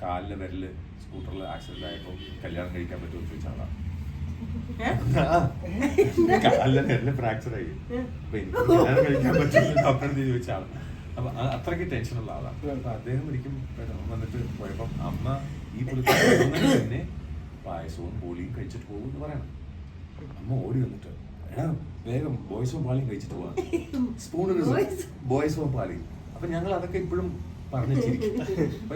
കാലിലെ വിരല് സ്കൂട്ടറിൽ ആക്സിഡന്റ് ആയപ്പോൾ കല്യാണം കഴിക്കാൻ പറ്റുമെന്ന് ചോദിച്ച ആളാണ്. കാലിലെ വിരല് ഫ്രാക്ചർ ആയി, അപ്പൊ എനിക്ക് കല്യാണം കഴിക്കാൻ പറ്റുമെന്ന് ഡോക്ടറെ ചോദിച്ച ആളാണ്. അപ്പൊ അത്രയ്ക്ക് ടെൻഷനുള്ള ആളാണ്. അപ്പൊ അദ്ദേഹം ഒരിക്കലും വന്നിട്ട് പോയപ്പം അമ്മ ഈ പുള്ളിക്കാരൻ തന്നെ പായസവും ബോളിയും കഴിച്ചിട്ട് പോകും എന്ന് പറയണം. അമ്മ ഓടി വന്നിട്ട് വേഗം ബോയ്സും പാളിയും കഴിച്ചിട്ട് പോവാം, സ്പൂണിന് ബോയ്സും പാളിയും. അപ്പൊ ഞങ്ങൾ അതൊക്കെ ഇപ്പോഴും പറഞ്ഞിരിക്കും. അപ്പൊ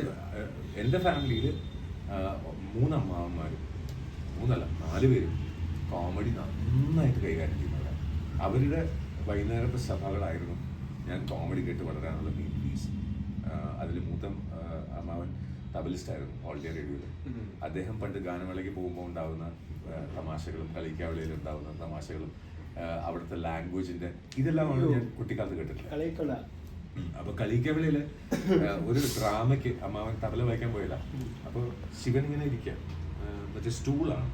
എൻ്റെ ഫാമിലിയിൽ 3 അമ്മാവന്മാരും 4 പേരും കോമഡി നന്നായിട്ട് കൈകാര്യം ചെയ്യുന്നവരാണ്. അവരുടെ വൈകുന്നേരത്തെ സഭകളായിരുന്നു ഞാൻ കോമഡി കേട്ട് വളരാനുള്ള മെയിൻ റീസൺ. അതിൽ മൂത്ത അമ്മാവൻ തബലിസ്റ്റ് ആയിരുന്നു ഓൾ ഇന്ത്യ റേഡിയോയിൽ. അദ്ദേഹം പണ്ട് ഗാനമേളയ്ക്ക് പോകുമ്പോൾ ഉണ്ടാകുന്ന തമാശകളും കളിക്കാവളിയിൽ ഉണ്ടാകുന്ന തമാശകളും അവിടുത്തെ ലാംഗ്വേജിന്റെ ഇതെല്ലാമാണ് ഞാൻ കുട്ടിക്കാലത്ത് കേട്ടിട്ടില്ല. അപ്പൊ കളിക്കാവളിയില് ഒരു ഡ്രാമയ്ക്ക് അമ്മാവൻ തബല വായിക്കാൻ പോയില്ല. അപ്പൊ ശിവൻ ഇങ്ങനെ ഇരിക്കാം, മറ്റേ സ്റ്റൂളാണ്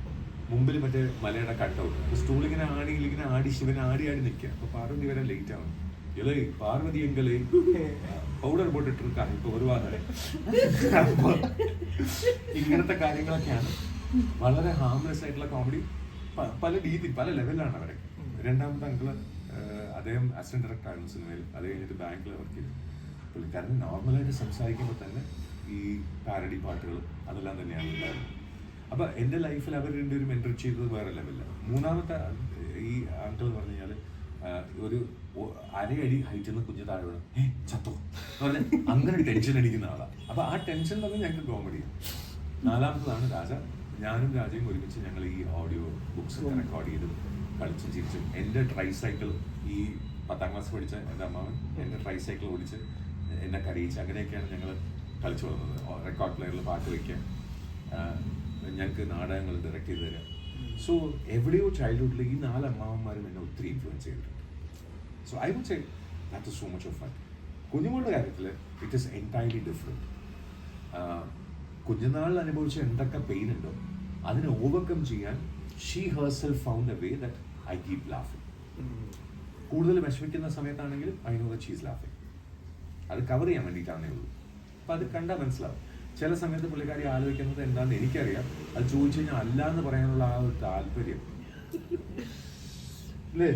മുമ്പിൽ, മറ്റേ മലയുടെ കട്ടൗട്ട്. അപ്പൊ സ്റ്റൂൾ ഇങ്ങനെ ആടി ശിവൻ ആടി നിൽക്കുക. അപ്പൊ പാർവതി വരെ ലേറ്റ് ആവും. ഇളേ പാർവതി എങ്കളെ പൗഡർ പോട്ടിട്ട് ഇപ്പൊ ഒരുപാട് ഇങ്ങനത്തെ കാര്യങ്ങളൊക്കെയാണ് വളരെ ഹാംലെസ് ആയിട്ടുള്ള കോമഡി. പല രീതി പല ലെവലിലാണ് അവരെ. രണ്ടാമത്തെ അങ്കിള് അദ്ദേഹം അസിസ്റ്റന്റ് ഡയറക്ടർ ആയിരുന്നു സിനിമയിൽ. അത് കഴിഞ്ഞിട്ട് ബാങ്കിൽ വർക്ക് ചെയ്തു. പുള്ളിക്കാരൻ നോർമലായിട്ട് സംസാരിക്കുമ്പോൾ തന്നെ ഈ പാരഡി പാട്ടുകൾ അതെല്ലാം തന്നെയാണ് ഉണ്ടായിരുന്നത്. അപ്പൊ എൻ്റെ ലൈഫിൽ അവർ രണ്ടുപേരും എൻട്രി ചെയ്തത് വേറെ ലെവലില്ല. മൂന്നാമത്തെ ഈ അങ്കിൾ എന്ന് പറഞ്ഞു കഴിഞ്ഞാൽ ഒരു 1.5 അടി ഹൈറ്റിൽ നിന്ന് കുഞ്ഞു താഴെ വേണം ചത്തോ എന്ന് പറഞ്ഞാൽ അങ്ങനെ ടെൻഷൻ അടിക്കുന്ന ആളാണ്. അപ്പൊ ആ ടെൻഷൻ തന്നെ ഞങ്ങൾക്ക് കോമഡിയാണ്. 4ാമത്തതാണ് രാജ. ഞാനും രാജയും ഒരുമിച്ച് ഞങ്ങൾ ഈ ഓഡിയോ ബുക്സ് ഒക്കെ റെക്കോർഡ് ചെയ്ത് കളിച്ചും ചിരിച്ചും. എൻ്റെ ട്രൈസൈക്കിൾ, ഈ 10ാം ക്ലാസ് പഠിച്ച എൻ്റെ അമ്മാവൻ എൻ്റെ ട്രൈസൈക്കിൾ ഓടിച്ച് എന്നെ കരയിച്ച് അങ്ങനെയൊക്കെയാണ് ഞങ്ങൾ കളിച്ചു വന്നത്. റെക്കോർഡ് പ്ലെയറിൽ പാട്ട് വയ്ക്കുക, ഞങ്ങൾക്ക് നാടകങ്ങൾ ഡയറക്റ്റ് ചെയ്ത് തരാം. സോ എവിടെയോ ചൈൽഡ്ഹുഡിൽ ഈ 4 അമ്മാവന്മാരും എന്നെ ഒത്തിരി ഇൻഫ്ലുവൻസ് ചെയ്തിട്ടുണ്ട്. So I would say that is so much of fun. കുഞ്ഞുങ്ങളുടെ കാര്യത്തിൽ ഇറ്റ് ഈസ് എൻറ്റയർലി ഡിഫറെൻറ്റ്. കുഞ്ഞുനാളിൽ അനുഭവിച്ച എന്തൊക്കെ പെയിൻ ഉണ്ടോ അതിനെ ഓവർകം ചെയ്യാൻ she herself found a way that I keep ലാഫിങ്. കൂടുതൽ വിഷമിക്കുന്ന സമയത്താണെങ്കിലും I know that she is ലാഫിങ്. അത് കവർ ചെയ്യാൻ വേണ്ടിയിട്ടാണേ ഉള്ളൂ. അപ്പം അത് കണ്ടാൽ മനസ്സിലാവും. ചില സമയത്ത് പുള്ളിക്കാരി ആലോചിക്കുന്നത് എന്താണെന്ന് എനിക്കറിയാം. അത് ചോദിച്ചു കഴിഞ്ഞാൽ അല്ല എന്ന് പറയാനുള്ള ആ ഒരു താല്പര്യം അല്ലേ?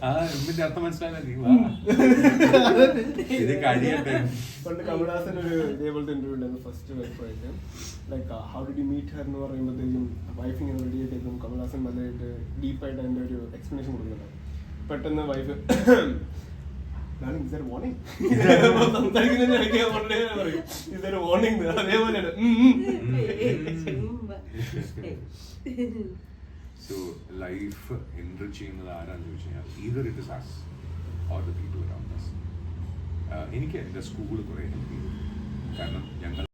ആ എമ്മിന്റെ അർത്ഥം മനസ്സിലായില്ല. നീ വാ ഇത് കഴിയട്ടെ. പണ്ട് കമലഹാസൻ ഒരു ഇതേപോലത്തെ ഇന്റർവ്യൂ ഉണ്ടായിരുന്നു ഫസ്റ്റ് വൈഫായിട്ട്. Like how did you meet her എന്ന് പറയുമ്പോഴത്തേക്കും വൈഫ് ഇങ്ങനെ റെഡി ആയിട്ടേക്കും കമലഹാസൻ നല്ലതായിട്ട് ഡീപ്പായിട്ട് അതിൻ്റെ ഒരു എക്സ്പ്ലനേഷൻ കൊടുക്കുന്നുണ്ട്. പെട്ടെന്ന് വൈഫ് വാർണിംഗ് അതേപോലെയാണ്. സോ ലൈഫ് എൻറിച്ച് ചെയ്യുന്നത് ആരാന്ന് ചോദിച്ചു കഴിഞ്ഞാൽ either it is us or the people around us. എനിക്ക് എൻ്റെ സ്കൂൾ കുറേ ഹെൽപ്പ് ചെയ്തു. കാരണം ഞങ്ങൾ